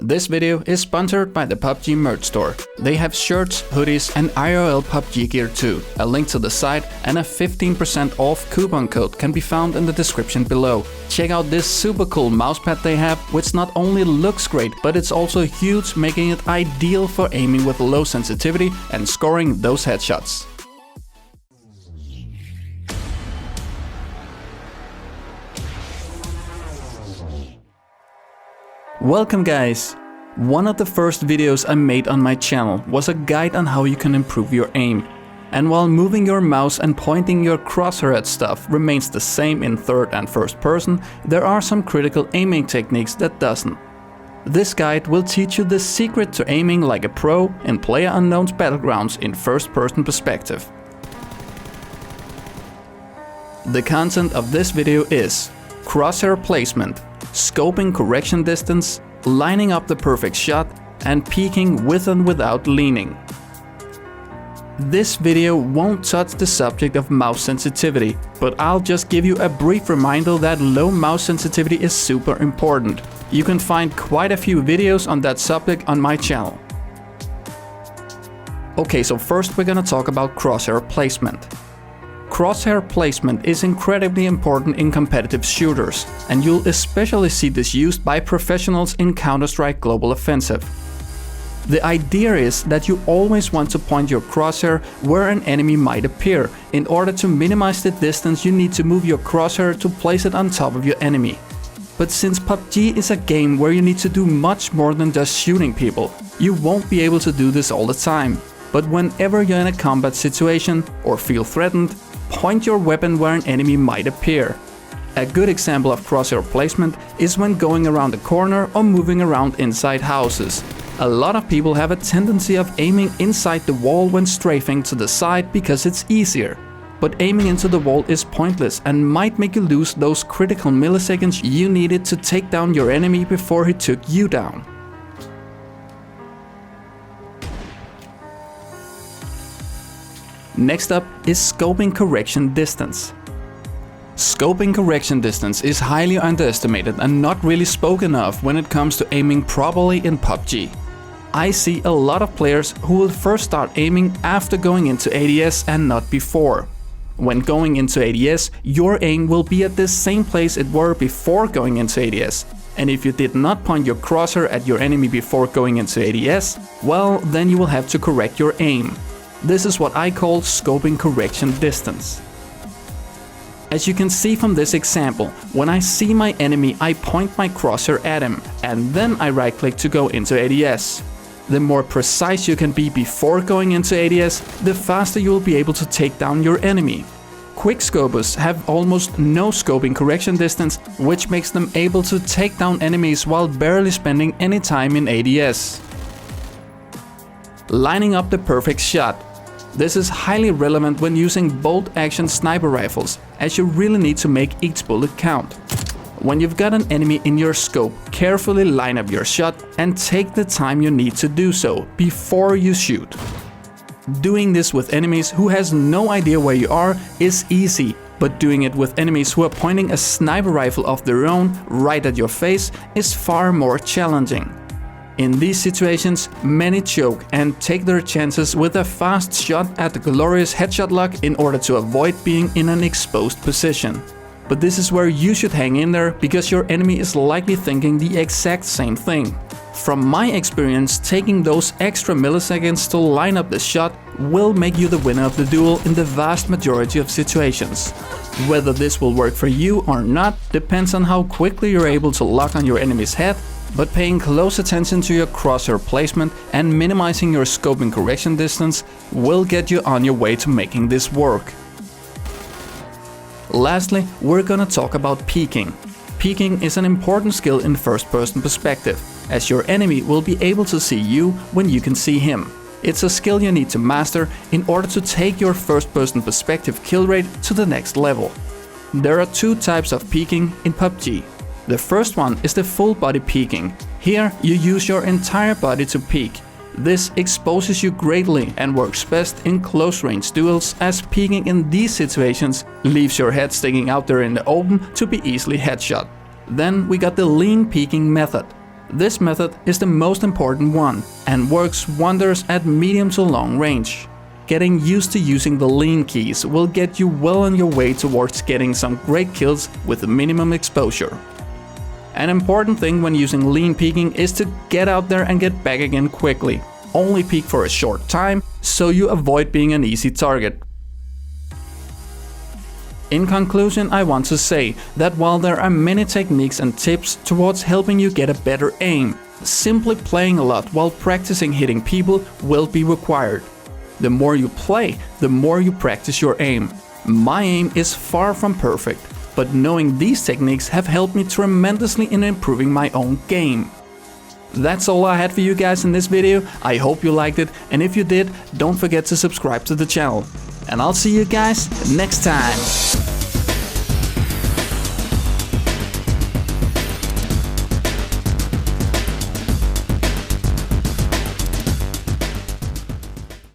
This video is sponsored by the PUBG merch store. They have shirts, hoodies and IRL PUBG gear too. A link to the site and a 15% off coupon code can be found in the description below. Check out this super cool mousepad they have, which not only looks great, but it's also huge, making it ideal for aiming with low sensitivity and scoring those headshots. Welcome guys! One of the first videos I made on my channel was a guide on how you can improve your aim. And while moving your mouse and pointing your crosshair at stuff remains the same in third and first person, there are some critical aiming techniques that doesn't. This guide will teach you the secret to aiming like a pro in PLAYERUNKNOWN's Battlegrounds in first person perspective. The content of this video is crosshair placement, scoping correction distance, lining up the perfect shot, and peeking with and without leaning. This video won't touch the subject of mouse sensitivity, but I'll just give you a brief reminder that low mouse sensitivity is super important. You can find quite a few videos on that subject on my channel. Okay, so first we're gonna talk about crosshair placement. Crosshair placement is incredibly important in competitive shooters, and you'll especially see this used by professionals in Counter-Strike Global Offensive. The idea is that you always want to point your crosshair where an enemy might appear. In order to minimize the distance, you need to move your crosshair to place it on top of your enemy. But since PUBG is a game where you need to do much more than just shooting people, you won't be able to do this all the time. But whenever you're in a combat situation or feel threatened, point your weapon where an enemy might appear. A good example of crosshair placement is when going around a corner or moving around inside houses. A lot of people have a tendency of aiming inside the wall when strafing to the side because it's easier. But aiming into the wall is pointless and might make you lose those critical milliseconds you needed to take down your enemy before he took you down. Next up is scoping correction distance. Scoping correction distance is highly underestimated and not really spoken of when it comes to aiming properly in PUBG. I see a lot of players who will first start aiming after going into ADS and not before. When going into ADS, your aim will be at the same place it were before going into ADS. And if you did not point your crosshair at your enemy before going into ADS, well, then you will have to correct your aim. This is what I call scoping correction distance. As you can see from this example, when I see my enemy, I point my crosshair at him, and then I right click to go into ADS. The more precise you can be before going into ADS, the faster you will be able to take down your enemy. Quickscopers have almost no scoping correction distance, which makes them able to take down enemies while barely spending any time in ADS. Lining up the perfect shot. This is highly relevant when using bolt-action sniper rifles, as you really need to make each bullet count. When you've got an enemy in your scope, carefully line up your shot and take the time you need to do so before you shoot. Doing this with enemies who has no idea where you are is easy, but doing it with enemies who are pointing a sniper rifle of their own right at your face is far more challenging. In these situations, many choke and take their chances with a fast shot at the glorious headshot lock in order to avoid being in an exposed position. But this is where you should hang in there, because your enemy is likely thinking the exact same thing. From my experience, taking those extra milliseconds to line up the shot will make you the winner of the duel in the vast majority of situations. Whether this will work for you or not depends on how quickly you're able to lock on your enemy's head, but paying close attention to your crosshair placement and minimizing your scoping correction distance will get you on your way to making this work. Lastly, we're gonna talk about peeking. Peeking is an important skill in first-person perspective, as your enemy will be able to see you when you can see him. It's a skill you need to master in order to take your first-person perspective kill rate to the next level. There are two types of peeking in PUBG. The first one is the full body peeking. Here you use your entire body to peek. This exposes you greatly and works best in close range duels, as peeking in these situations leaves your head sticking out there in the open to be easily headshot. Then we got the lean peeking method. This method is the most important one and works wonders at medium to long range. Getting used to using the lean keys will get you well on your way towards getting some great kills with minimum exposure. An important thing when using lean peeking is to get out there and get back again quickly. Only peek for a short time, so you avoid being an easy target. In conclusion, I want to say that while there are many techniques and tips towards helping you get a better aim, simply playing a lot while practicing hitting people will be required. The more you play, the more you practice your aim. My aim is far from perfect, but knowing these techniques have helped me tremendously in improving my own game. That's all I had for you guys in this video. I hope you liked it, and if you did, don't forget to subscribe to the channel. And I'll see you guys next time.